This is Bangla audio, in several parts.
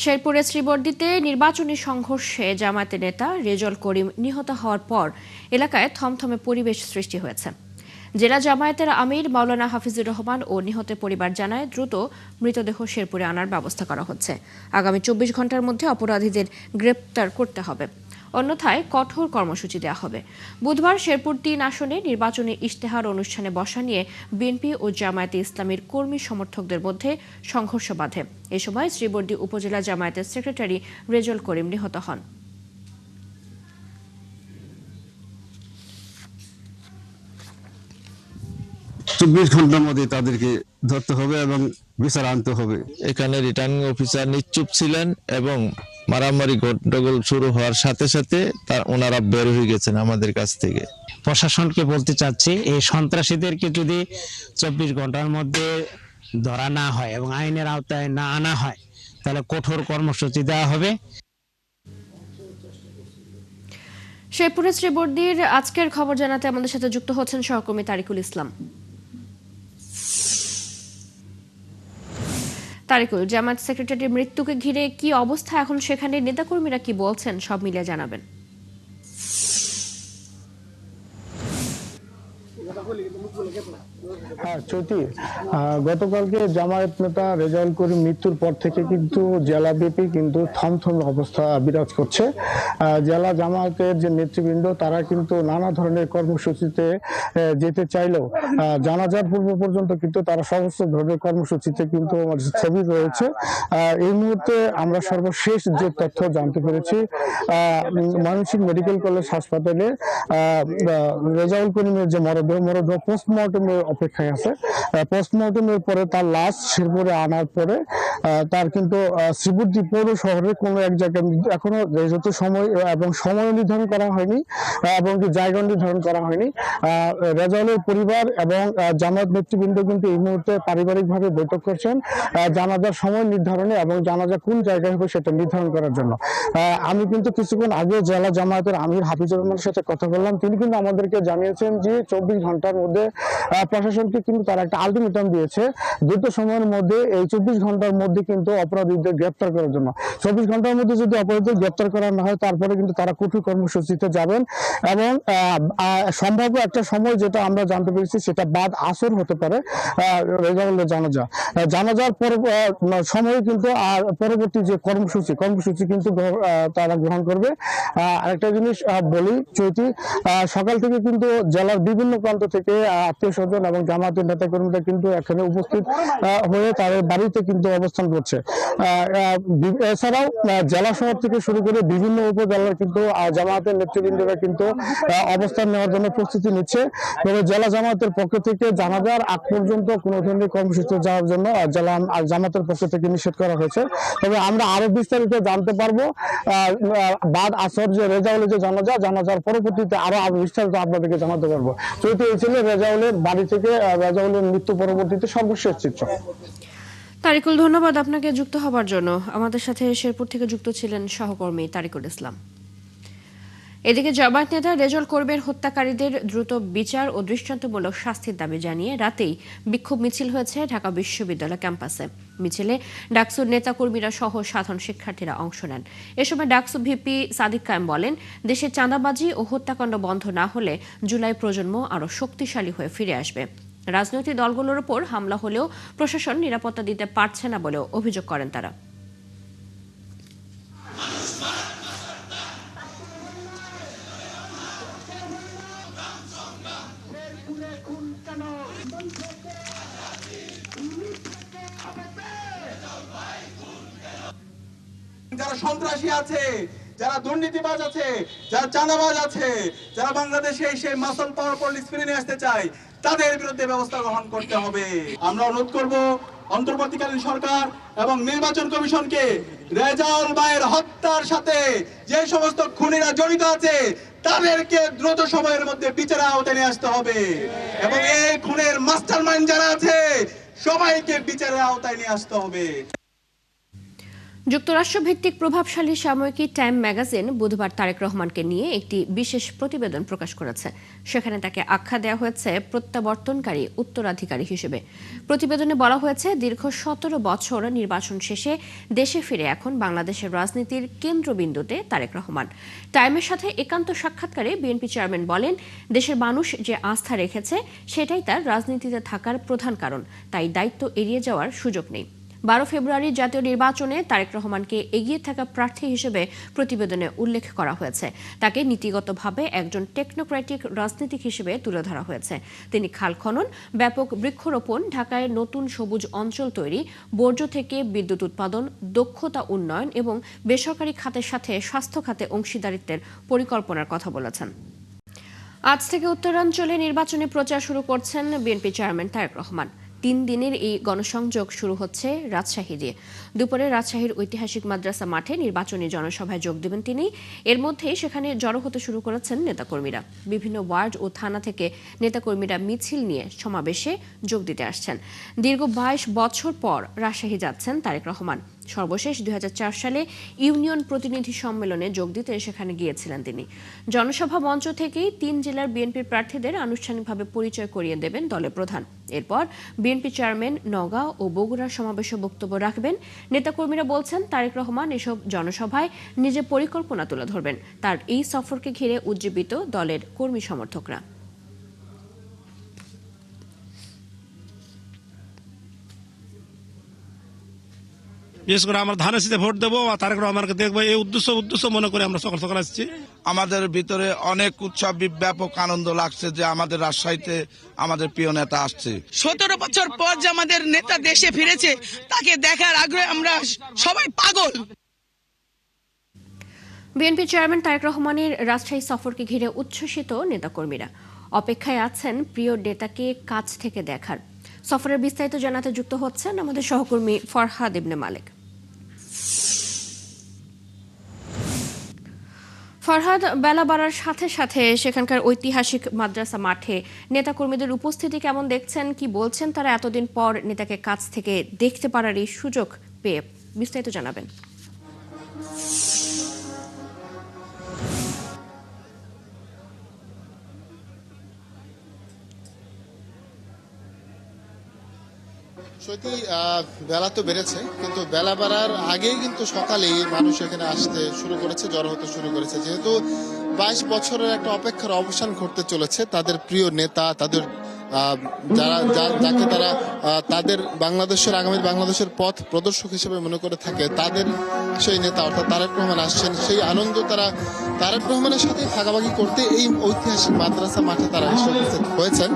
শেরপুরের শ্রীবর্দীতে নির্বাচনী সংঘর্ষে জামায়াতের নেতা রেজল করিম নিহত হওয়ার পর এলাকায় থমথমে পরিবেশ সৃষ্টি হয়েছে। জেলা জামায়াতের আমির মাওলানা হাফিজুর রহমান ও নিহতের পরিবার জানায় দ্রুত মৃতদেহ শেরপুরে আনার ব্যবস্থা করা হচ্ছে। আগামী 24 ঘন্টার মধ্যে অপরাধীদের গ্রেপ্তার করতে হবে, অন্যথায় কঠোর কর্মসূচি দেওয়া হবে। বুধবার শেরপুর 3 আসনে নির্বাচনী ইশতেহার অনুষ্ঠানে বসা নিয়ে বিএনপি ও জামায়াতে ইসলামীর কর্মী সমর্থকদের মধ্যে সংঘর্ষ বাধে। এ সময় শ্রীবর্দী উপজেলা জামায়াতের সেক্রেটারি রেজল করিম নিহত হন। চব্বিশ ঘন্টার মধ্যে তাদেরকে ধরতে হবে এবং বিচার আনতে হবে। এখানে রিটার্নিং অফিসার নিশ্চুপ ছিলেন এবং মারামারি গন্ডগোল শুরু হওয়ার সাথে সাথে ওনারা বের হয়ে গেছেন আমাদের কাছ থেকে। প্রশাসনকে বলতে চাচ্ছি, এই সন্ত্রাসীদেরকে যদি 24 ঘন্টার মধ্যে ধরা না হয় এবং আইনের আওতায় না আনা হয়, তাহলে কঠোর কর্মসূচি দেওয়া হবে। শেরপুরের শ্রীবর্দীর আজকের খবর জানাতে আমাদের সাথে যুক্ত হচ্ছেন সহকর্মী তারিকুল ইসলাম। তারিকুল, জামায়াত সেক্রেটারির মৃত্যুকে ঘিরে কি অবস্থা এখন সেখানে, নেতাকর্মীরা কি বলছেন, সব মিলিয়ে জানাবেন। হ্যাঁ চৈতি, গতকালকে জামায়াত নেতা রেজাউল করিম মৃত্যুর পর থেকে কিন্তু জেলাব্যাপী কিন্তু থমথম অবস্থা বিরাজ করছে। জেলা জামায়াতের যে নেতৃবৃন্দ তারা কিন্তু নানা ধরনের কর্মসূচিতে যেতে চাইলেও জানাজার পূর্ব পর্যন্ত কিন্তু তারা সমস্ত ধরনের কর্মসূচিতে কিন্তু স্থবির রয়েছে। এই মুহূর্তে আমরা সর্বশেষ যে তথ্য জানতে পেরেছি, ময়মনসিংহ মেডিকেল কলেজ হাসপাতালে রেজাউল করিমের যে মরদেহ পোস্টমর্টমের অপেক্ষায় আছে। পোস্টমর্টমের পরে তার লাশ শেরপুরে আনার পরে তার কিন্তু শ্রীবর্দী পৌর শহরের কোনো এক জায়গায় এখনো যেহেতু সময় এবং সময় নির্ধারণ করা হয়নি এবং জায়গা নির্ধারণ করা হয়নি। রেজাউলের পরিবার এবং জামায়াত নেতৃবৃন্দ কিন্তু এই মুহূর্তে পারিবারিকভাবে বৈঠক করছেন জানাজার সময় নির্ধারণে এবং জানাজা কোন জায়গায় হবে সেটা নির্ধারণ করার জন্য। আমি কিন্তু কিছুক্ষণ আগে জেলা জামায়াতের আমির হাফিজুর রহমানের সাথে কথা বললাম। তিনি কিন্তু আমাদেরকে জানিয়েছেন যে 24 ঘন্টার মধ্যে প্রশাসনকে কিন্তু তারা একটা আলটিমেটাম দিয়েছে, দ্রুত সময়ের মধ্যে এই 24 ঘন্টার মধ্যে কিন্তু অপরাধীদের গ্রেপ্তার করার জন্য। 24 ঘন্টার মধ্যে যদি অপরাধীদের গ্রেপ্তার করা না হয় তারপরে কিন্তু তারা কঠোর কর্মসূচিতে যাবেন এবং সম্ভাব্য একটা সময় যেটা আমরা জানতে পেরেছি সেটা বাদ আসর হতে পারে রেজাউলের জানাজার পর সময়ে কিন্তু আর পরবর্তী যে কর্মসূচি কিন্তু তারা গ্রহণ করবে। আরেকটা জিনিস বলি চৈতি, সকাল থেকে কিন্তু জেলার বিভিন্ন প্রান্ত থেকে আত্মীয় স্বজন এবং জামায়াতের নেতা কর্মীরা কিন্তু এখানে উপস্থিত হয়ে তাদের বাড়িতে কিন্তু অবস্থান করছে। এছাড়াও জেলা শহর থেকে শুরু করে বিভিন্ন উপজেলার কিন্তু জামায়াতের নেতৃবৃন্দরা কিন্তু অবস্থান নেওয়ার জন্য প্রস্তুতি নিচ্ছে। তবে জেলা জামায়াতের পক্ষ থেকে জানাজার আগ পর্যন্ত কোনো ধরনের কর্মসূচিতে যাওয়ার জন্য জেলা জামায়াতের পক্ষ থেকে নিষেধ করা হয়েছে। তবে আমরা আরো বিস্তারিত জানতে পারবো বাদ আসর যে রেজাউলের যে জানাজার পরবর্তীতে আরো বিস্তারিত আপনাদেরকে জানাতে পারবো। চৈতি, এই ছিল রেজাউলের বাড়ি থেকে রেজাউলের মৃত্যু পরবর্তীতে সর্বশেষ চিত্র। তারিকুল, ধন্যবাদ আপনাকে যুক্ত হবার জন্য। আমাদের সাথে শেরপুর থেকে যুক্ত ছিলেন সহকর্মী তারিকুল ইসলাম। এদিকে জামায়াত নেতা রেজল করিমের হত্যাকারীদের দ্রুত বিচার ও দৃষ্টান্তমূলক শাস্তির দাবি জানিয়ে রাতেই বিক্ষোভ মিছিল হয়েছে ঢাকা বিশ্ববিদ্যালয় ক্যাম্পাসে। মিছিলে ডাকসুর নেতাকর্মীরা সহ সাধারণ শিক্ষার্থীরা অংশ নেন। এ সময় ডাকসু ভিপি সাদিক কায়েম বলেন, দেশে চাঁদাবাজি ও হত্যাকাণ্ড বন্ধ না হলে জুলাই প্রজন্ম আরও শক্তিশালী হয়ে ফিরে আসবে। রাজনৈতিক দলগুলোর উপর হামলা হলেও প্রশাসন নিরাপত্তা দিতে পারছে না বলেও অভিযোগ করেন তারা। যারা সন্ত্রাসী আছে, যারা দুর্নীতিবাজ আছে, যারা চাঁদাবাজ আছে, যারা বাংলাদেশে সেই মাসল পাওয়ার পলিটিক্স ফিরে নিয়ে আসতে চায়, তাদের বিরুদ্ধে ব্যবস্থা গ্রহণ করতে হবে। আমরা অনুরোধ করব অন্তর্বর্তীকালীন সরকার এবং নির্বাচন কমিশনকে রেজাউল ভাইয়ের হত্যার সাথে যে সমস্ত খুনিরা জড়িত আছে তাদেরকে দ্রুত সময়ের মধ্যে বিচারের আওতায় নিয়ে আসতে হবে এবং এই খুনের মাস্টারমাইন্ড যারা আছে সবাইকে বিচারের আওতায় নিয়ে আসতে হবে। যুক্তরাষ্ট্রভিত্তিক প্রভাবশালী সাময়িকী টাইম ম্যাগাজিন বুধবার তারেক রহমানকে নিয়ে একটি বিশেষ প্রতিবেদন প্রকাশ করেছে। সেখানে তাকে আখ্যা দেওয়া হয়েছে প্রত্যাবর্তনকারী উত্তরাধিকারী হিসেবে। প্রতিবেদনে বলা হয়েছে, দীর্ঘ 17 বছর নির্বাচন শেষে দেশে ফিরে এখন বাংলাদেশের রাজনীতির কেন্দ্রবিন্দুতে তারেক রহমান। টাইমের সাথে একান্ত সাক্ষাৎকারে বিএনপি চেয়ারম্যান বলেন, দেশের মানুষ যে আস্থা রেখেছে সেটাই তার রাজনীতিতে থাকার প্রধান কারণ, তাই দায়িত্ব এড়িয়ে যাওয়ার সুযোগ নেই। 12 ফেব্রুয়ারি জাতীয় নির্বাচনে তারেক রহমানকে এগিয়ে থাকা প্রার্থী হিসেবে প্রতিবেদনে উল্লেখ করা হয়েছে। তাকে নীতিগতভাবে একজন টেকনোক্রেটিক রাজনীতিক হিসেবে তুলে ধরা হয়েছে। তিনি খাল খনন, ব্যাপক বৃক্ষরোপণ, ঢাকায় নতুন সবুজ অঞ্চল তৈরি, বর্জ্য থেকে বিদ্যুৎ উৎপাদন, দক্ষতা উন্নয়ন এবং বেসরকারি খাতের সাথে স্বাস্থ্য খাতে অংশীদারিত্বের পরিকল্পনার কথা বলেছেন। আজ থেকে উত্তরাঞ্চলে নির্বাচনী প্রচার শুরু করছেন বিএনপি চেয়ারম্যান তারেক রহমান। 3 দিনের এই গণসংযোগ শুরু হচ্ছে রাজশাহী দিয়ে। দুপুরে রাজশাহীর ঐতিহাসিক মাদ্রাসা মাঠে নির্বাচনী জনসভায় যোগ দেবেন তিনি। এর মধ্যেই সেখানে জড়ো হতে শুরু করেছেন নেতাকর্মীরা। বিভিন্ন ওয়ার্ড ও থানা থেকে নেতাকর্মীরা মিছিল নিয়ে সমাবেশে যোগ দিতে আসছেন। দীর্ঘ 22 বছর পর রাজশাহী যাচ্ছেন তারেক রহমান। সর্বশেষ 2004 সালে ইউনিয়ন প্রতিনিধি সম্মেলনে যোগ দিতে সেখানে গিয়েছিলেন তিনি। জনসভা মঞ্চ থেকেই 3 জেলার বিএনপির প্রার্থীদের আনুষ্ঠানিকভাবে পরিচয় করিয়ে দেবেন দলের প্রধান। এরপর বিএনপি চেয়ারম্যান নওগাঁ ও বগুড়ার সমাবেশে বক্তব্য রাখবেন। নেতাকর্মীরা বলছেন, তারেক রহমান এসব জনসভায় নিজের পরিকল্পনা তুলে ধরবেন। তার এই সফরকে ঘিরে উজ্জীবিত দলের কর্মী সমর্থকরা। বিশেষ করে আমরা ধানের শীতে ভোট দেবো আর তারেক রহমানকে দেখবো, এই উদ্দেশ্য মনে করে আমরা সকাল সকাল আসছি। আমাদের ভিতরে অনেক উৎসব, ব্যাপক আনন্দ লাগছে যে আমাদের রাজশাহীতে আমাদের প্রিয় নেতা আসছে। 17 বছর পর যে আমাদের নেতা দেশে ফিরেছে, তাকে দেখার আগ্রহে আমরা সবাই পাগল। বিএনপি চেয়ারম্যান তারেক রহমানের রাজশাহী সফরকে ঘিরে উচ্ছ্বসিত নেতাকর্মীরা। অপেক্ষায় আছেন প্রিয় নেতাকে কাছ থেকে দেখার। সফরের বিস্তারিত জানাতে যুক্ত হচ্ছেন আমাদের সহকর্মী ফরহাদ ইবনে মালিক। ফরহাদ, বেলা বাড়ার সাথে সাথে সেখানকার ঐতিহাসিক মাদ্রাসা মাঠে নেতাকর্মীদের উপস্থিতি কেমন দেখছেন? কি বলছেন তারা এতদিন পর নেতাকে কাছ থেকে দেখতে পারার এই সুযোগ পেয়ে? বিস্তারিত জানাবেন। সত্যি বেলা তো বেড়েছে, কিন্তু বেলা বাড়ার আগেই কিন্তু সকালেই মানুষ এখানে আসতে শুরু করেছে, জড়ো হতে শুরু করেছে। যেহেতু 22 বছরের একটা অপেক্ষার অবসান ঘটতে চলেছে, তাদের প্রিয় নেতা, তাদের যাকে তারা তাদের বাংলাদেশের আগামী বাংলাদেশের পথ প্রদর্শক হিসেবে মনে করে থাকে, তাদের সেই নেতা অর্থাৎ তারেক রহমান আসছেন, সেই আনন্দ তারা তারেক রহমানের সাথে ভাগাভাগি করতে এই ঐতিহাসিক মাদ্রাসা মাঠে তারা উপস্থিত হয়েছেন।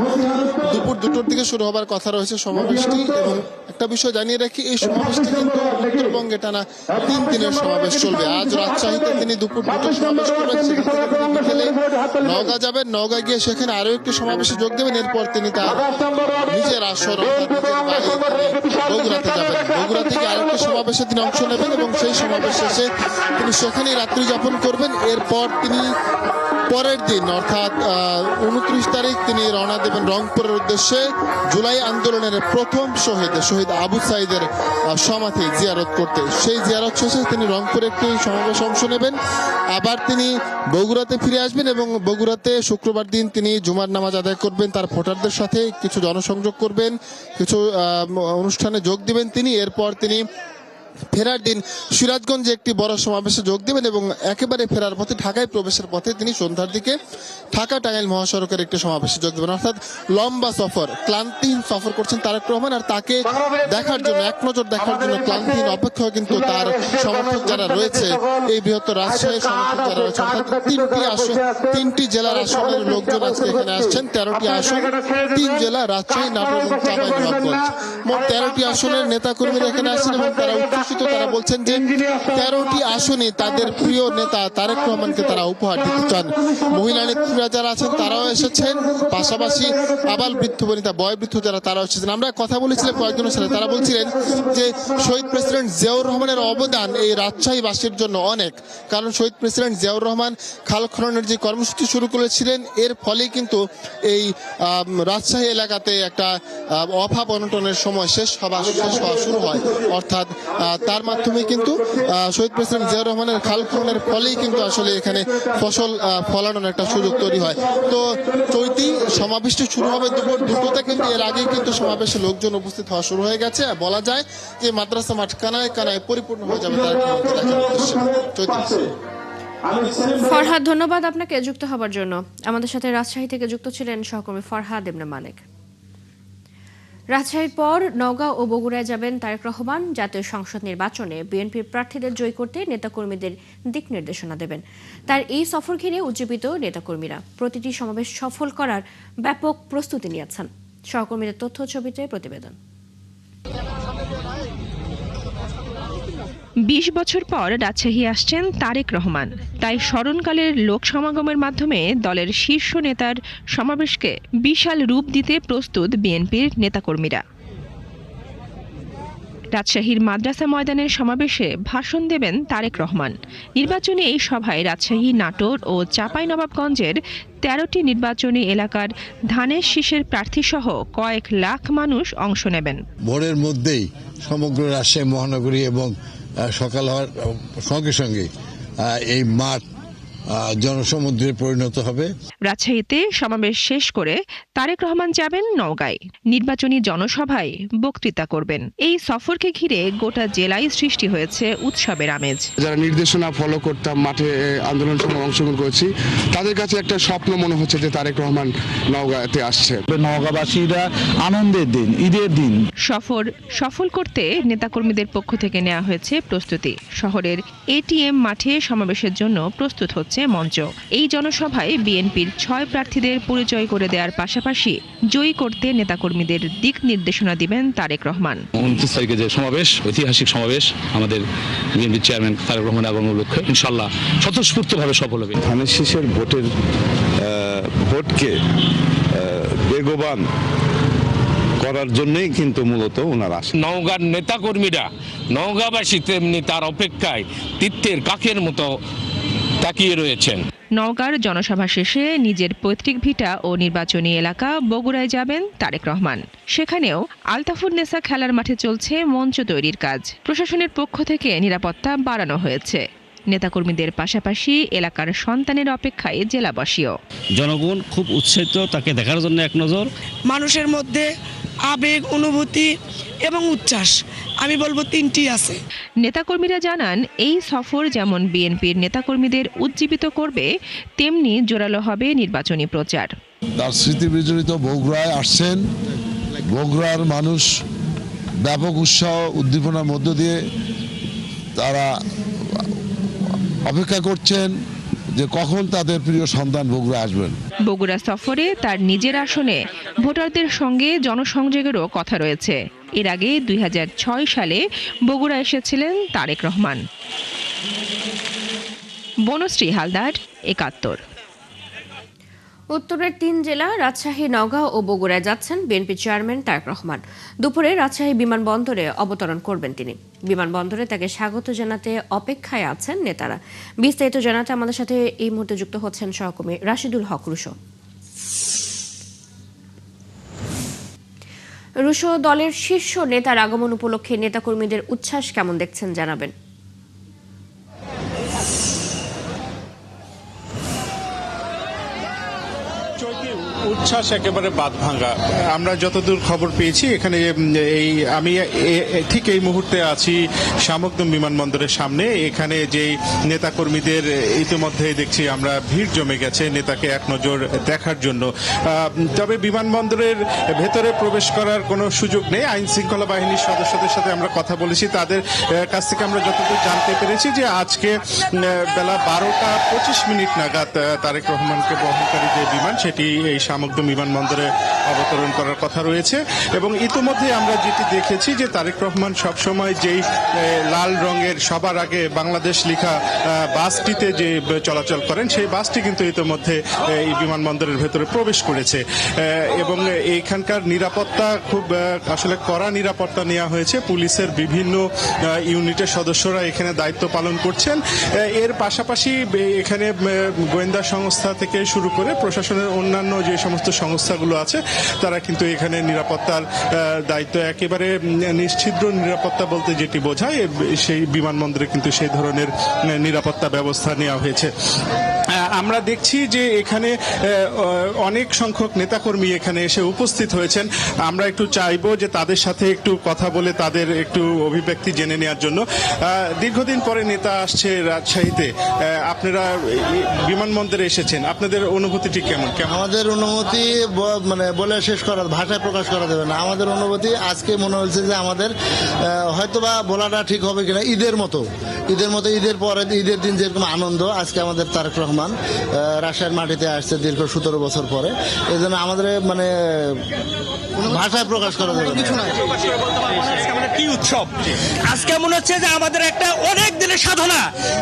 দুপুর 2টোর দিকে শুরু হবার কথা রয়েছে সমাবেশটি, এবং একটা বিষয় জানিয়ে রাখি, এই সমাবেশটি কিন্তু উত্তরবঙ্গে টানা 3 দিনের সমাবেশ চলবে। আজ রাজশাহীতে তিনি দুপুর 2টোয় সমাবেশ করবেন, সেখান থেকে তিনি বিকেলে নওগাঁ যাবেন, নওগাঁ গিয়ে সেখানে আরো একটি সমাবেশে যোগ দেবেন। এরপর তিনি তার নিজের আসর অর্থাৎ নিজের বাড়ি বগুড়াতে যাবেন। বগুড়া থেকে আরেকটি সমাবেশে তিনি অংশ নেবেন এবং সেই সমাবেশ শেষে তিনি সেখানেই রাত্রি যাপন করবেন। এরপর তিনি পরের দিন অর্থাৎ 29 তারিখ তিনি রওনা দেবেন রংপুরের উদ্দেশ্যে, জুলাই আন্দোলনের প্রথম শহীদ আবু সাইদের সমাধি জিয়ারত করতে। সেই জিয়ারত শেষে তিনি রংপুরে একটি সমাবেশ অংশ নেবেন। আবার তিনি বগুড়াতে ফিরে আসবেন এবং বগুড়াতে শুক্রবার দিন তিনি জুমার নামাজ আদায় করবেন, তার ভোটারদের সাথে কিছু জনসংযোগ করবেন, কিছু অনুষ্ঠানে যোগ দিবেন তিনি। এরপর তিনি ফেরার দিন সিরাজগঞ্জে একটি বড় সমাবেশে যোগ দেবেন এবং একেবারে ফেরার পথে ঢাকায় প্রবেশের পথে তিনি সন্ধ্যার দিকে ঢাকা টাঙ্গাইল মহাসড়কের একটি সমাবেশে যোগ দেবেন। অর্থাৎ লম্বা সফর, ক্লান্তিহীন সফর করছেন তারেক রহমান। আর তাকে দেখার জন্য, এক নজর দেখার জন্য ক্লান্তিহীন অপেক্ষা কিন্তু তার সমর্থক যারা রয়েছে, এই বৃহত্তর রাজশাহীর সমর্থক যারা রয়েছে, অর্থাৎ 3টি জেলার আসনের লোকজন আজকে এখানে আসছেন। 13টি আসন, 3 জেলা, রাজশাহী, নাটোর এবং চাঁপাইনবাবগঞ্জ। মোট 13টি আসনের নেতাকর্মীরা এখানে আসছেন এবং তারা তারা বলছেন যে 13টি আসনে তাদের প্রিয় নেতা তারেক রহমানকে তারা উপহার দিতে চান। মহিলা নেত্রীরা যারা আছেন তারাও এসেছেন, পাশাপাশি আবাল বৃদ্ধ বনিতা, বয়োবৃদ্ধ যারা তারাও এসেছেন। আমরা কথা বলেছিলাম কয়েকজনের সাথে, তারা বলছিলেন যে শহীদ প্রেসিডেন্ট জিয়াউর রহমানের অবদান এই রাজশাহীবাসীর জন্য অনেক, কারণ শহীদ প্রেসিডেন্ট জিয়াউর রহমান খাল খননের যে কর্মসূচি শুরু করেছিলেন, এর ফলেই কিন্তু এই রাজশাহী এলাকাতে একটা অভাব অনটনের সময় শেষ হওয়া শুরু হয়। অর্থাৎ তার মাধ্যমে কিন্তু শহীদ প্রেসিডেন্ট জিয়াউর রহমানের খাল খননের ফলেই কিন্তু আসলে এখানে ফসল ফলানোর একটা সুযোগ তৈরি হয়। তো চৈতি সমাবেশটি শুরু হবে দুপুর 2টোতে, কিন্তু এর আগেই কিন্তু সমাবেশে লোকজন উপস্থিত হওয়া শুরু হয়ে গেছে। বলা যায় যে মাদ্রাসা মাঠ কানায় কানায় পরিপূর্ণ হয়ে যাবে তারেক রহমানকে দেখার উদ্দেশ্যে। চৈতি। ফরহাদ, ধন্যবাদ আপনাকে যুক্ত হবার জন্য। আমাদের সাথে রাজশাহী থেকে যুক্ত ছিলেন সহকর্মী ফরহাদ ইবনে মালেক। রাজশাহীর পর নওগাঁ ও বগুড়ায় যাবেন তারেক রহমান। জাতীয় সংসদ নির্বাচনে বিএনপির প্রার্থীদের জয়ী করতে নেতাকর্মীদের দিক নির্দেশনা দেবেন। তার এই সফর ঘিরে উজ্জীবিত নেতাকর্মীরা প্রতিটি সমাবেশ সফল করার ব্যাপক প্রস্তুতি নিয়েছেন। সহকর্মীদের তথ্য ছবিতে প্রতিবেদন। ২০ বছর পর রাজশাহী আসছেন তারেক রহমান, তাই স্মরণকালের লোক সমাগমের মাধ্যমে দলের শীর্ষ নেতার সমাবেশকে বিশাল রূপ দিতে প্রস্তুত বিএনপির নেতাকর্মীরা। রাজশাহীর মাদ্রাসা ময়দানের সমাবেশে ভাষণ দেবেন তারেক রহমান। নির্বাচনী এই সভায় রাজশাহী, নাটোর ও চাঁপাইনবাবগঞ্জের ১৩টি নির্বাচনী এলাকার ধানের শীষের প্রার্থীসহ কয়েক লাখ মানুষ অংশ নেবেন। ভোরের মধ্যেই সমগ্র রাজশাহী মহানগরী এবং সকাল হওয়ার সঙ্গে সঙ্গে এই মাঠ জনসমুদ্রে পরিণত হবে। রাজশাহীতে সমাবেশ শেষ করে তারেক রহমান যাবেন নওগাঁয়, নির্বাচনী জনসভায় বক্তৃতা করবেন। এই সফরকে ঘিরে গোটা জেলায় সৃষ্টি হয়েছে উৎসবের আমেজ। যারা নির্দেশনা ফলো করতাম, মাঠে আন্দোলন সময় অংশগ্রহণ করেছি, তাদের কাছে একটা স্বপ্ন মনে হচ্ছে যে তারেক রহমান নওগাঁতে আসছে। নওগাঁবাসীরা আনন্দের দিন, ঈদের দিন। সফর সফল করতে নেতাকর্মীদের পক্ষ থেকে নেওয়া হয়েছে প্রস্তুতি। শহরের এটিএম মাঠে সমাবেশের জন্য প্রস্তুত হচ্ছে মঞ্চ। এই জনসভায় বিএনপির 6 প্রার্থীদের পরিচয় করে দেওয়ার পাশাপাশি জয়ী করতে নেতাকর্মীদের দিক নির্দেশনা দিবেন তারেক রহমান। 29 তারিখে যে সমাবেশ, ঐতিহাসিক সমাবেশ, আমাদের বিএনপি চেয়ারম্যান তারেক রহমান আগমনের লক্ষ্যে ইনশাআল্লাহ স্বতঃস্ফূর্তভাবে সফল হবে। ধানের শীষের ভোটকে বেগবান করার জন্যই কিন্তু মূলত ওনারা আসেন। নওগাঁর নেতাকর্মীরা, নওগাঁবাসী তেমনি তার অপেক্ষায় তীর্থের কাকের মতো তাকিয়ে রয়েছেন। নওগাঁর জনসভা শেষে নিজের পৈতৃক ভিটা ও নির্বাচনী এলাকা বগুড়ায় যাবেন তারেক রহমান। সেখানেও আলতাফুন্নেসা খেলার মাঠে চলছে মঞ্চ তৈরির কাজ। প্রশাসনের পক্ষ থেকে নিরাপত্তা বাড়ানো হয়েছে। নেতাকর্মীদের পাশাপাশি এলাকার সন্তানের অপেক্ষায় জেলাবাসীও। জনগণ খুব উৎসাহিত তাকে দেখার জন্য এক নজর। মানুষের মধ্যে আবেগ, অনুভূতি এবং উচ্ছ্বাস, আমি বলবো 3টি আছে। নেতাকর্মীরা জানান, এই সফর যেমন বিএনপির নেতাকর্মীদের উজ্জীবিত করবে, তেমনি জোরালো হবে নির্বাচনী প্রচার। তার স্মৃতি বিজড়িত বগুড়ায় আসছেন। বগুড়ার মানুষ ব্যাপক উৎসাহ উদ্দীপনার মধ্য দিয়ে তারা অপেক্ষা করছেন যে কখন তাদের প্রিয় সন্তান বগুড়া আসবেন। বগুড়া সফরে তার নিজের আসনে ভোটারদের সঙ্গে জনসংযোগেরও কথা রয়েছে। এর আগে 2006 সালে বগুড়া এসেছিলেন তারেক রহমান। বনশ্রী হালদার, ৭১। উত্তরের 3 জেলা রাজশাহী, নওগাঁ ও বগুড়ায় যাচ্ছেন বিএনপি চেয়ারম্যান তারেক রহমান। দুপুরে রাজশাহী বিমানবন্দরে অবতরণ করবেন তিনি। বিমানবন্দরে তাকে স্বাগত জানাতে অপেক্ষায় আছেন নেতারা। বিস্তারিত জানাতে আমাদের সাথে এই মুহূর্তে যুক্ত হচ্ছেন সহকর্মী রাশিদুল হক রুশো। রুশো, দলের শীর্ষ নেতার আগমন উপলক্ষে নেতাকর্মীদের উচ্ছ্বাস কেমন দেখছেন জানাবেন। উচ্ছ্বাস একেবারে বাঁধ ভাঙা। আমরা যতদূর খবর পেয়েছি এখানে আমি ঠিক এই মুহূর্তে আছি শামুকদম বিমানবন্দরের সামনে। এখানে যে নেতাকর্মীদের ইতিমধ্যে দেখছি আমরা ভিড় জমে গেছে নেতাকে এক নজর দেখার জন্য। তবে বিমানবন্দরের ভেতরে প্রবেশ করার কোনো সুযোগ নেই। আইন শৃঙ্খলা বাহিনীর সদস্যদের সাথে আমরা কথা বলেছি, তাদের কাছ থেকে আমরা যতদূর জানতে পেরেছি যে আজকে বেলা 12টা 25 মিনিট নাগাদ তারেক রহমানকে বহনকারী যে বিমান সেটি এই শামুকদম বিমানবন্দরে অবতরণ করার কথা রয়েছে। এবং ইতিমধ্যে আমরা যেটি দেখেছি যে তারেক রহমান সবসময় যেই লাল রঙের সবার আগে বাংলাদেশ লেখা বাসটিতে যে চলাচল করেন, সেই বাসটি কিন্তু ইতিমধ্যে এই বিমানবন্দরের ভেতরে প্রবেশ করেছে। এবং এইখানকার নিরাপত্তা খুব আসলে কড়া নিরাপত্তা নেওয়া হয়েছে। পুলিশের বিভিন্ন ইউনিটের সদস্যরা এখানে দায়িত্ব পালন করছেন। এর পাশাপাশি এখানে গোয়েন্দা সংস্থা থেকে শুরু করে প্রশাসনের অন্যান্য যে সমস্ত সংস্থাগুলো আছে তারা কিন্তু এখানে নিরাপত্তার দায়িত্ব একেবারে নিশ্ছিদ্র নিরাপত্তা বলতে যেটি বোঝায় সেই বিমানবন্দরে কিন্তু সেই ধরনের নিরাপত্তা ব্যবস্থা নেওয়া হয়েছে। আমরা দেখছি যে এখানে অনেক সংখ্যক নেতাকর্মী এখানে এসে উপস্থিত হয়েছেন। আমরা একটু চাইবো যে তাদের সাথে একটু কথা বলে তাদের একটু অভিব্যক্তি জেনে নেওয়ার জন্য। দীর্ঘদিন পরে নেতা আসছে রাজশাহীতে, আপনারা বিমানবন্দরে এসেছেন, আপনাদের অনুভূতিটি কেমন? আমাদের অনুভূতি মানে বলে শেষ করা, ভাষায় প্রকাশ করা যাবে না। আমাদের অনুভূতি আজকে মনে হচ্ছে যে আমাদের হয়তোবা বলাটা ঠিক হবে কিনা, ঈদের মতো ঈদের পরে ঈদের দিন যেরকম আনন্দ, আজকে আমাদের তারেক রহমান রাজশাহীর মাটিতে আসছে দীর্ঘ 17 বছর পরে। এই জন্য আমাদের মানে ভাষায় প্রকাশ করা যাবে কিছু না। কি উৎসব আজকে মনে হচ্ছে যে আমাদের একটা অনেক দিনের সাধনা,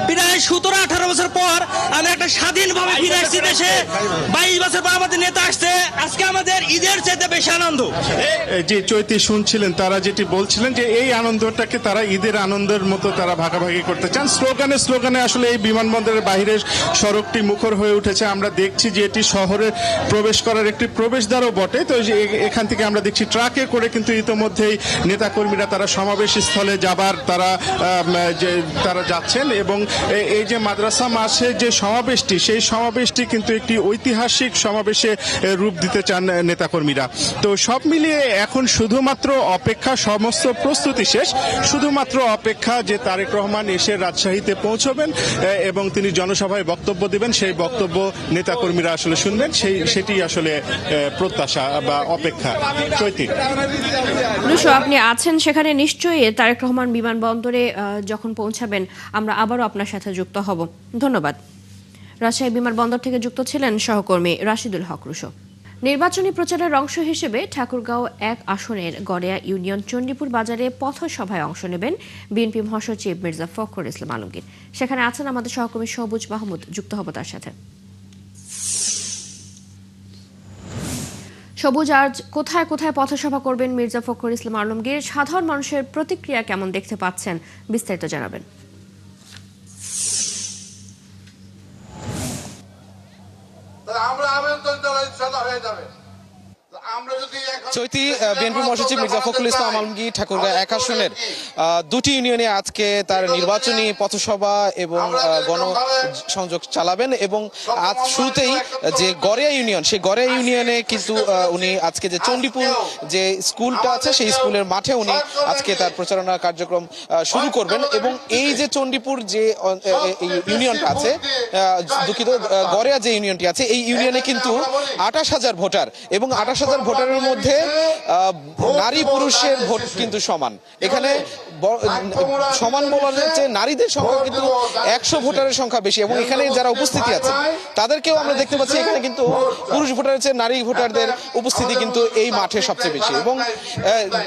প্রায় 17-18 বছর পর আমরা একটা স্বাধীনভাবে ফিরে আসছি দেশে। 22 বছর পর আমাদের নেতা আসছে, আজকে আমাদের ঈদের চাইতে বেশি আনন্দ। যে চৈতি শুনছিলেন তারা যেটি বলছিলেন যে এই আনন্দটাকে তারা ঈদের আনন্দের মতো তারা ভাগাভাগি করতে চান। স্লোগানে আসলে এই বিমানবন্দরের বাইরের সড়কটি মুখর হয়ে উঠেছে। আমরা দেখছি যে এটি শহরে প্রবেশ করার একটি প্রবেশদ্বারও বটে। তো এখান থেকে আমরা দেখছি ট্রাকে করে কিন্তু ইতোমধ্যেই নেতাকর্মীরা তারা সমাবেশ স্থলে যাবার তারা যাচ্ছেন। এবং এই যে মাদ্রাসা মাসে যে সমাবেশটি, সেই সমাবেশটি কিন্তু একটি ঐতিহাসিক সমাবেশে রূপ দিতে চান নেতাকর্মীরা। তো সব মিলিয়ে এখন শুধুমাত্র অপেক্ষা, সমস্ত প্রস্তুতি শেষ, শুধুমাত্র অপেক্ষা যে তারেক রহমান এসে রাজশাহীতে পৌঁছবেন এবং তিনি জনসভায় বক্তব্য দিবেন। সেই বক্তব্য নেতাকর্মীরা আসলে শুনবেন, সেটি আসলে প্রত্যাশা বা অপেক্ষা। চৈতি, আপনি আছেন সেখানে, নিশ্চয়ই তারেক রহমান বিমানবন্দরে যখন পৌঁছাবেন আমরা আবারও আপনার সাথে যুক্ত হব। ধন্যবাদ। রাজশাহী বিমানবন্দর থেকে যুক্ত ছিলেন সহকর্মী রাশিদুল হক রুশো। নির্বাচনী প্রচারের অংশ হিসেবে ঠাকুরগাঁও 1 আসনের গড়িয়া ইউনিয়ন চণ্ডীপুর বাজারে পথসভায় অংশ নেবেন বিএনপি মহাসচিব মির্জা ফখরুল ইসলাম আলমগীর। সেখানে আছেন আমাদের সহকর্মী সবুজ মাহমুদ, যুক্ত হব তার সাথে। সবুজ, আজ কোথায় কোথায় পথসভা করবেন মির্জা ফখরুল ইসলাম আলমগীর? সাধারণ মানুষের প্রতিক্রিয়া কেমন দেখতে পাচ্ছেন, বিস্তারিত জানাবেন। চৈতি, বিএনপি মহাসচিব মির্জা ফখরুল ইসলাম আলমগীর ঠাকুরগাঁও 1 আসনের 2টি ইউনিয়নে আজকে তার নির্বাচনী পথসভা এবং গণসংযোগ চালাবেন। এবং আজ শুরুতেই যে গড়িয়া ইউনিয়ন, সেই গড়িয়া ইউনিয়নে কিন্তু উনি আজকে যে চণ্ডীপুর যে স্কুলটা আছে সেই স্কুলের মাঠে উনি আজকে তার প্রচারণা কার্যক্রম শুরু করবেন। এবং এই যে চণ্ডীপুর যে ইউনিয়নটা আছে, দুঃখিত, গড়িয়া যে ইউনিয়নটি আছে, এই ইউনিয়নে কিন্তু 28,000 ভোটার, এবং 28,000 ভোটারের মধ্যে নারী পুরুষের ভোট কিন্তু সমান। এখানে সমান বলা হচ্ছে নারীদের সংখ্যা কিন্তু 100 ভোটারের সংখ্যা বেশি। এবং এখানে যারা উপস্থিতি আছে তাদেরকেও আমরা দেখতে পাচ্ছি এখানে কিন্তু পুরুষ ভোটারের চেয়ে নারী ভোটারদের উপস্থিতি কিন্তু এই মাঠে সবচেয়ে বেশি। এবং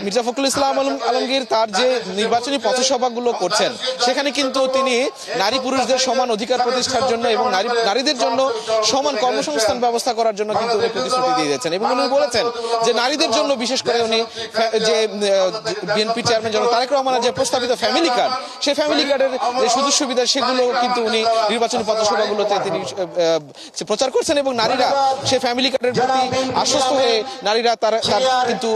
মির্জা ফখরুল ইসলাম আলমগীর তার যে নির্বাচনী পথসভাগুলো করছেন সেখানে কিন্তু তিনি নারী পুরুষদের সমান অধিকার প্রতিষ্ঠার জন্য এবং নারীদের জন্য সমান কর্মসংস্থান ব্যবস্থা করার জন্য কিন্তু উনি প্রতিশ্রুতি দিয়ে দিয়েছেন। এবং উনি বলেছেন যে নারীদের জন্য বিশেষ করে উনি যে বিএনপি চেয়ারম্যান জনাব তারেক রহমানের যে প্রস্তাবিত ফ্যামিলি কার্ড, সেই ফ্যামিলি কার্ডের যে সুযোগ সুবিধা সেগুলো কিন্তু উনি নির্বাচনী পথসভাগুলোতে তিনি প্রচার করছেন। এবং নারীরা সেই ফ্যামিলি কার্ডের প্রতি আশ্বস্ত হয়ে নারীরা তার কিন্তু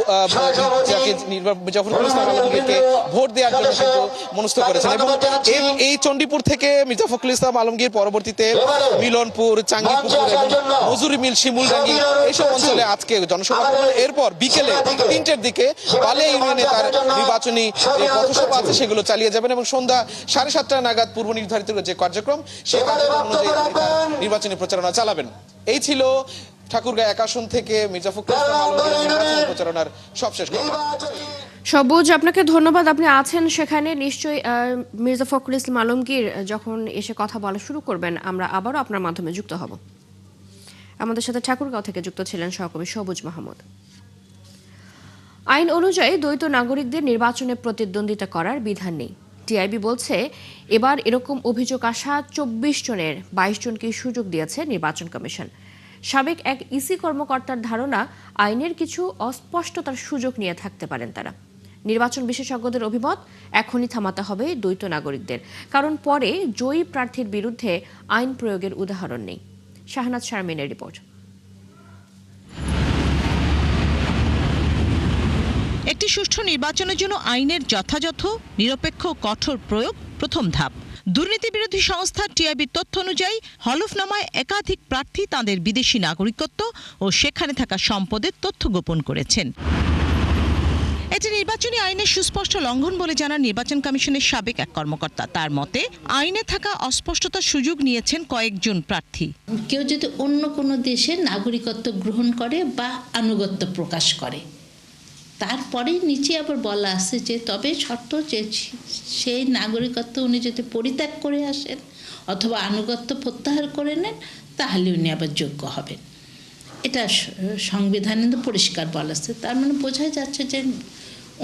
মির্জা ফখরুল ইসলাম আলমগীরকে ভোট দেওয়ার জন্য কিন্তু মনস্থ করেছেন। এবং এই চণ্ডীপুর থেকে মির্জা ফখরুল ইসলাম আলমগীর পরবর্তীতে মিলনপুর, চাঙ্গিপুকুর এবং মজুরি মিল, শিমুলডাঙ্গি এইসব অঞ্চলে আজকে জনসভা করবেন। এরপর বিকেলে 3টের দিকে বালিয়া ইউনিয়নে তার নির্বাচনী পথসভা আছে সেগুলো চালিয়ে যাবেন। এবং সন্ধ্যা 7:30 নাগাদ পূর্ব নির্ধারিত যে কার্যক্রম, সেই কার্যক্রম অনুযায়ী নির্বাচনী প্রচারণা চালাবেন। এই ছিল ঠাকুরগাঁও 1 আসন থেকে মির্জা ফখরুল ইসলাম আলমগীরের নির্বাচনী প্রচারণার সবশেষ কথা। সবুজ, আপনাকে ধন্যবাদ। আপনি আছেন সেখানে, নিশ্চয়ই মির্জা ফখরুল ইসলাম আলমগীর যখন এসে কথা বলা শুরু করবেন আমরা আবারও আপনার মাধ্যমে যুক্ত হব। আমাদের সাথে ঠাকুরগাঁও থেকে যুক্ত ছিলেন সহকর্মী সবুজ মাহমুদ। আইন অনুযায়ী দ্বৈত নাগরিকদের নির্বাচনে প্রতিদ্বন্দ্বিতা করার বিধান নেই। টিআইবি বলছে এবার এরকম অভিযোগ আসা 24 জনের 22 জনকে সুযোগ দিয়েছে নির্বাচন কমিশন। সাবেক এক ইসি কর্মকর্তার ধারণা আইনের কিছু অস্পষ্টতার সুযোগ নিয়ে থাকতে পারেন তারা। নির্বাচন বিশেষজ্ঞদের অভিমত, এখনই থামাতে হবে দ্বৈত নাগরিকদের, কারণ পরে জয়ী প্রার্থীর বিরুদ্ধে আইন প্রয়োগের উদাহরণ নেই। শাহনাজ শারমিনের রিপোর্ট। একটি সুষ্ঠু নির্বাচনের জন্য আইনের যথাযথ, নিরপেক্ষ, কঠোর প্রয়োগ প্রথম ধাপ। দুর্নীতি বিরোধী সংস্থা টিআইবির তথ্য অনুযায়ী হলফনামায় একাধিক প্রার্থী তাদের বিদেশি নাগরিকত্ব ও সেখানে থাকা সম্পদের তথ্য গোপন করেছেন। এটি নির্বাচনী আইনের সুস্পষ্ট লঙ্ঘন বলে জানান নির্বাচন কমিশনের সাবেক এক কর্মকর্তা। তার মতে, আইনে থাকা অস্পষ্টতার সুযোগ নিয়েছেন কয়েকজন প্রার্থী। কেউ যদি অন্য কোনো দেশের নাগরিকত্ব গ্রহণ করে বা আনুগত্য প্রকাশ করে, তারপরে নিচে আবার বলা আছে যে তবে শর্ত যে সেই নাগরিকত্ব উনি যদি পরিত্যাগ করে আসেন অথবা আনুগত্য প্রত্যাহার করে নেন, তাহলে উনি আবার যোগ্য হবেন। এটা সংবিধানে পরিষ্কার বলা আছে। তার মানে বোঝাই যাচ্ছে যে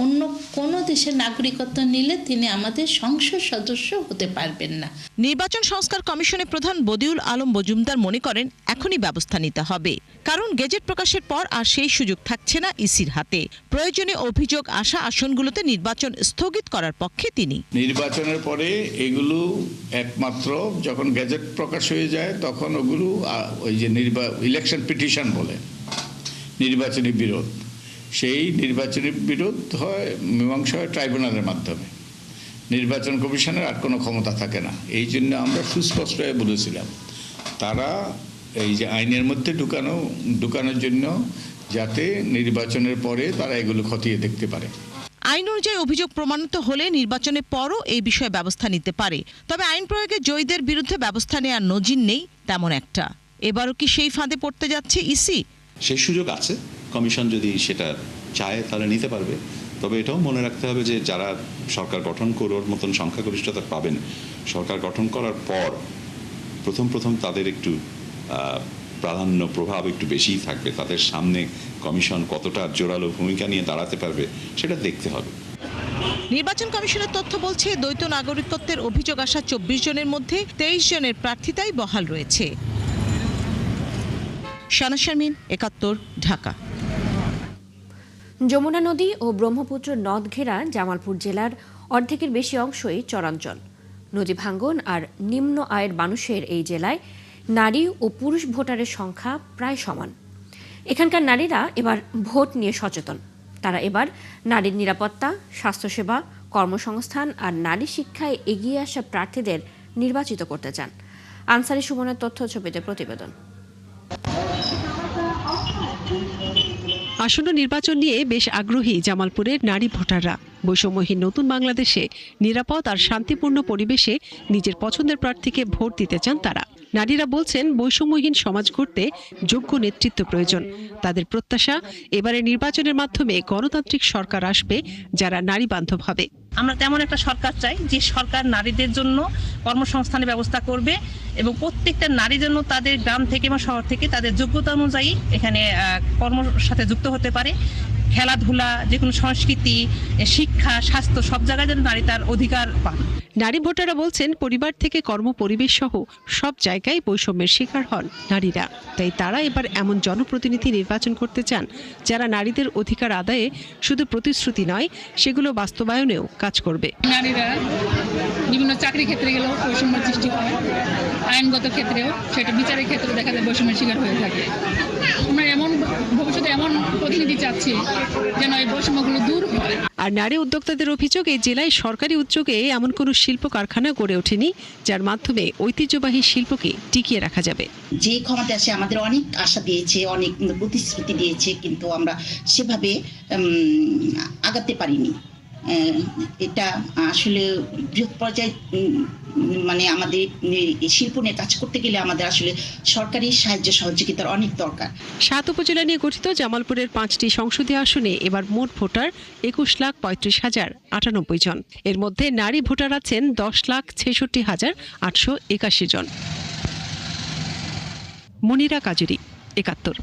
অন্য কোনো দেশের নাগরিকত্ব নিলে তিনি আমাদের সংসদ সদস্য হতে পারবেন না। নির্বাচন সংস্কার কমিশনের প্রধান বদিউল আলম মজুমদার মনে করেন এখনই ব্যবস্থা নিতে হবে, কারণ গেজেট প্রকাশের পর আর সেই সুযোগ থাকছে না ইসির হাতে। প্রয়োজনে অভিযোগ আসা আসনগুলোতে নির্বাচন স্থগিত করার পক্ষে তিনি। নির্বাচনের পরে এগুলো একমাত্র যখন গেজেট প্রকাশ হয়ে যায় তখন ওগুলো ওই যে ইলেকশন পিটিশন বলে নির্বাচনী বিরোধ, সেই নির্বাচনী বিরোধ হয় মীমাংসা হয় ট্রাইব্যুনালের মাধ্যমে। নির্বাচন কমিশনের আর কোনো ক্ষমতা থাকে না। এই জন্য আমরা সুস্পষ্ট বলেছিলাম তারা এই যে আইনের মধ্যে ঢুকানোর জন্য যাতে নির্বাচনের পরে তারা এগুলো খতিয়ে দেখতে পারে। আইন অনুযায়ী অভিযোগ প্রমাণিত হলে নির্বাচনের পরও এই বিষয়ে ব্যবস্থা নিতে পারে। তবে আইন প্রয়োগে জয়ীদের বিরুদ্ধে ব্যবস্থা নেওয়ার নজির নেই তেমন একটা। এবারও কি সেই ফাঁদে পড়তে যাচ্ছে ইসি? সেই সুযোগ আছে, কমিশন যদি সেটা চায় তাহলে নিতে পারবে। তবে এটাও মনে রাখতে হবে যে যারা সরকার গঠন করার মতন সংখ্যাগরিষ্ঠতা পাবেন, সরকার গঠন করার পর প্রথম তাদের একটু প্রাধান্য প্রভাব একটু বেশিই থাকবে। তাদের সামনে কমিশন কতটা জোরালো ভূমিকা নিয়ে দাঁড়াতে পারবে সেটা দেখতে হবে। নির্বাচন কমিশনের তথ্য বলছে দ্বৈত নাগরিকত্বের অভিযোগ আসা 24 জনের মধ্যে 23 জনের প্রার্থিতাই বহাল রয়েছে। শানা শারমিন, 71, ঢাকা। যমুনা নদী ও ব্রহ্মপুত্র নদ ঘেরা জামালপুর জেলার অর্ধেকের বেশি অংশই চরাঞ্চল। নদী ভাঙ্গন আর নিম্ন আয়ের মানুষের এই জেলায় নারী ও পুরুষ ভোটারের সংখ্যা প্রায় সমান। এখানকার নারীরা এবার ভোট নিয়ে সচেতন। তারা এবার নারীর নিরাপত্তা, স্বাস্থ্যসেবা, কর্মসংস্থান আর নারী শিক্ষায় এগিয়ে আসা প্রার্থীদের নির্বাচিত করতে চান। আনসারি সুমনের তথ্য ছবিতে প্রতিবেদন। আসন্ন নির্বাচন নিয়ে বেশ আগ্রহী জামালপুরের নারী ভোটাররা। বৈষম্যহীন নতুন বাংলাদেশে নিরাপদ আর শান্তিপূর্ণ পরিবেশে নিজের পছন্দের প্রার্থীকে ভোট দিতে চান তারা। নারীরা বলছেন বৈষম্যহীন সমাজ গড়তে যোগ্য নেতৃত্ব প্রয়োজন। তাদের প্রত্যাশা এবারে নির্বাচনের মাধ্যমে গণতান্ত্রিক সরকার আসবে যারা নারী বান্ধব হবে। আমরা তেমন একটা সরকার চাই যে সরকার নারীদের জন্য কর্মসংস্থানের ব্যবস্থা করবে এবং প্রত্যেকটা নারীর জন্য তাদের গ্রাম থেকে এবং শহর থেকে তাদের যোগ্যতা অনুযায়ী এখানে কর্মের সাথে যুক্ত হতে পারে। খেলাধুলা, যে কোনো সংস্কৃতি, শিক্ষা, স্বাস্থ্য সব জায়গায় যেন নারী তার অধিকার পান। নারী ভোটাররা বলছেন পরিবার থেকে কর্ম পরিবেশ সহ সব জায়গায় বৈষম্যের শিকার হন নারীরা। তাই তারা এবার এমন জনপ্রতিনিধি নির্বাচন করতে চান যারা নারীদের অধিকার আদায়ে শুধু প্রতিশ্রুতি নয়, সেগুলো বাস্তবায়নেও কাজ করবে। নারীরা বিভিন্ন চাকরি ক্ষেত্রে গেলেও বৈষম্যের সৃষ্টি হয়, আইনগত ক্ষেত্রেও সেটা বিচারের ক্ষেত্রে দেখা যায় বৈষম্যের শিকার হয়ে থাকে। আমরা এমন ভবিষ্যতে এমন প্রতিনিধি চাচ্ছি যেন এই বৈষম্যগুলো দূর হয়। আর নারী উদ্যোক্তাদের অভিযোগ, এই জেলায় সরকারি উদ্যোগে এমন কোনো শিল্প কারখানা গড়ে ওঠেনি যার মাধ্যমে ঐতিহ্যবাহী শিল্পকে টিকিয়ে রাখা যাবে। যে ক্ষমতা আসে আমাদের অনেক আশা দিয়েছে, অনেক প্রতিশ্রুতি দিয়েছে, কিন্তু আমরা সেভাবে আগাতে পারিনি। এটা আসলে বৃহৎ পর্যায়ে মানে আমাদের শিল্প নিয়ে কাজ করতে গেলে আমাদের আসলে সরকারি সাহায্য সহযোগিতার অনেক দরকার। 7 উপজেলা নিয়ে গঠিত জামালপুরের 5টি সংসদীয় আসনে এবার মোট ভোটার 21,35,098 জন। এর মধ্যে নারী ভোটার আছেন 10,66,881 জন। মনিরা কাজুরি, 71।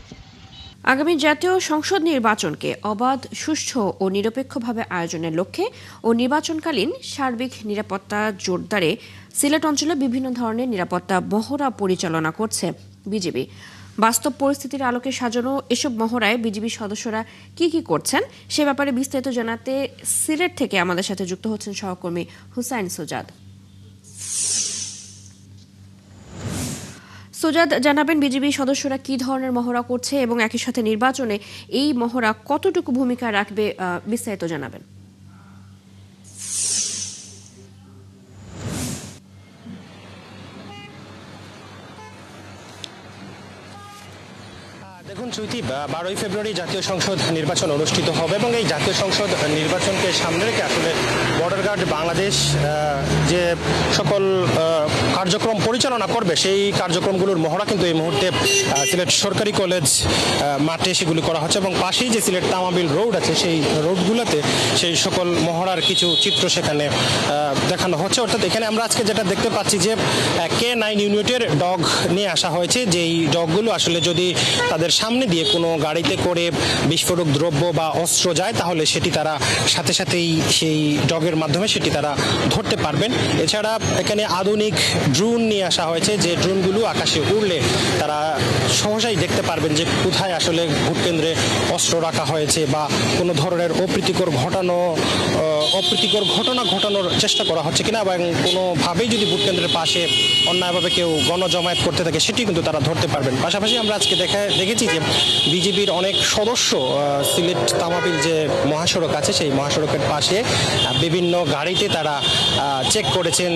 আগামী জাতীয় সংসদ নির্বাচনকে অবাধ, সুষ্ঠু ও নিরপেক্ষভাবে আয়োজনের লক্ষ্যে ও নির্বাচনকালীন সার্বিক নিরাপত্তা জোরদারে সিলেট অঞ্চলে বিভিন্ন ধরনের নিরাপত্তা মহড়া পরিচালনা করছে বিজিবি। বাস্তব পরিস্থিতির আলোকে সাজানো এসব মহড়ায় বিজিবি সদস্যরা কি করছেন সে ব্যাপারে বিস্তারিত জানাতে সিলেট থেকে আমাদের সাথে যুক্ত হচ্ছেন সহকর্মী হুসাইন সুজাদ। সোজাদ জানাবেন বিজিবি সদস্যরা কি ধরনের মহড়া করছে এবং একই সাথে নির্বাচনে এই মহড়া কতটুকু ভূমিকা রাখবে, বিস্তারিত জানাবেন। দেখুন চৈতি, 12ই ফেব্রুয়ারি জাতীয় সংসদ নির্বাচন অনুষ্ঠিত হবে এবং এই জাতীয় সংসদ নির্বাচনকে সামনে রেখে আসলে বর্ডার গার্ড বাংলাদেশ যে সকল কার্যক্রম পরিচালনা করবে সেই কার্যক্রমগুলোর মহড়া কিন্তু এই মুহূর্তে সিলেট সরকারি কলেজ মাঠে সেগুলি করা হচ্ছে এবং পাশেই যে সিলেট তামাবিল রোড আছে সেই রোডগুলোতে সেই সকল মহড়ার কিছু চিত্র সেখানে দেখানো হচ্ছে। অর্থাৎ এখানে আমরা আজকে যেটা দেখতে পাচ্ছি যে K9 ইউনিটের ডগ নিয়ে আসা হয়েছে, যেই ডগগুলো আসলে যদি তাদের সামনে দিয়ে কোনো গাড়িতে করে বিস্ফোরক দ্রব্য বা অস্ত্র যায় তাহলে সেটি তারা সাথে সাথেই সেই ডগের মাধ্যমে সেটি তারা ধরতে পারবেন। এছাড়া এখানে আধুনিক ড্রোন নিয়ে আসা হয়েছে, যে ড্রোনগুলো আকাশে উড়লে তারা সহজেই দেখতে পারবেন যে কোথায় আসলে ভোট কেন্দ্রে অস্ত্র রাখা হয়েছে বা কোনো ধরনের অপ্রীতিকর ঘটনা ঘটানোর চেষ্টা করা হচ্ছে কিনা, এবং কোনোভাবেই যদি ভোট কেন্দ্রের পাশে অন্যায়ভাবে কেউ গণজমায়েত করতে থাকে সেটি কিন্তু তারা ধরতে পারবেন। পাশাপাশি আমরা আজকে দেখেছি যে বিজিবির অনেক সদস্য সিলেট তামাবিল যে মহাসড়ক আছে সেই মহাসড়কের পাশে বিভিন্ন গাড়িতে তারা চেক করেছেন,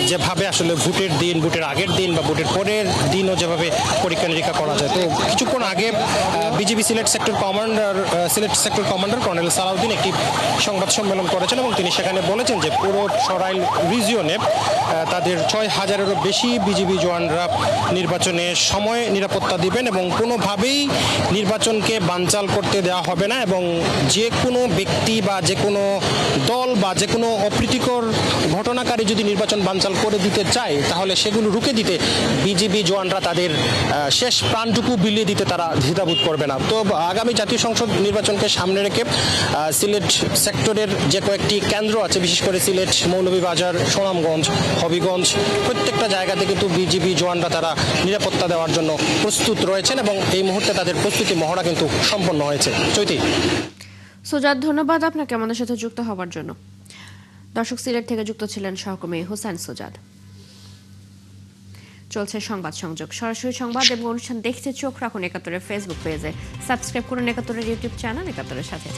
যেভাবে আসলে ভোটের দিন, ভোটের আগের দিন বা ভোটের পরের দিনও যেভাবে পরীক্ষা নিরীক্ষা করা যায়। তো কিছুক্ষণ আগে BGB Sylhet sector commander colonel Salauddin একটি সংবাদ সম্মেলন করেছেন এবং তিনি সেখানে বলেছেন যে পুরো সরাইল রিজিয়নে তাদের 6000-এরও বেশি বিজিবি জওয়ানরা নির্বাচনের সময় নিরাপত্তা দিবেন এবং কোনোভাবেই নির্বাচনকে বানচাল করতে দেওয়া হবে না, এবং যে কোনো ব্যক্তি বা যে কোনো দল বা যে কোনো অপ্রীতিকর ঘটনাকারী যদি নির্বাচন বানচাল করে দিতে চায় তাহলে সেগুলো রুখে দিতে বিজিবি জওয়ানরা তাদের শেষ প্রাণটুকু বিলিয়ে দিতে তারা দ্বিধাবোধ করবে না। তো আগামী জাতীয় সংসদ নির্বাচনকে সামনে রেখে সিলেট সেক্টরের যে কয়েকটি কেন্দ্র আছে, বিশেষ করে সিলেট, মৌলভীবাজার, সুনামগঞ্জ, হবিগঞ্জ, প্রত্যেকটা জায়গাতে কিন্তু বিজিবি জওয়ানরা তারা নিরাপত্তা দেওয়ার জন্য প্রস্তুত রয়েছেন এবং এই মুহূর্তে তাদের প্রস্তুতি মহড়া কিন্তু সম্পন্ন হয়েছে। চৈতি। সোজাদ, ধন্যবাদ আপনাকে আমাদের সাথে যুক্ত হওয়ার জন্য। দর্শক, সিলেট থেকে যুক্ত ছিলেন সহকর্মী হোসেন সোজাদ। চলছে সংবাদ সংযোগ, সরাসরি সংবাদ এবং অনুষ্ঠান দেখতে চোখ রাখুন ৭১-এর ফেসবুক পেজে, সাবস্ক্রাইব করুন ৭১-এর ইউটিউব চ্যানেল ৭১-এর সাথে।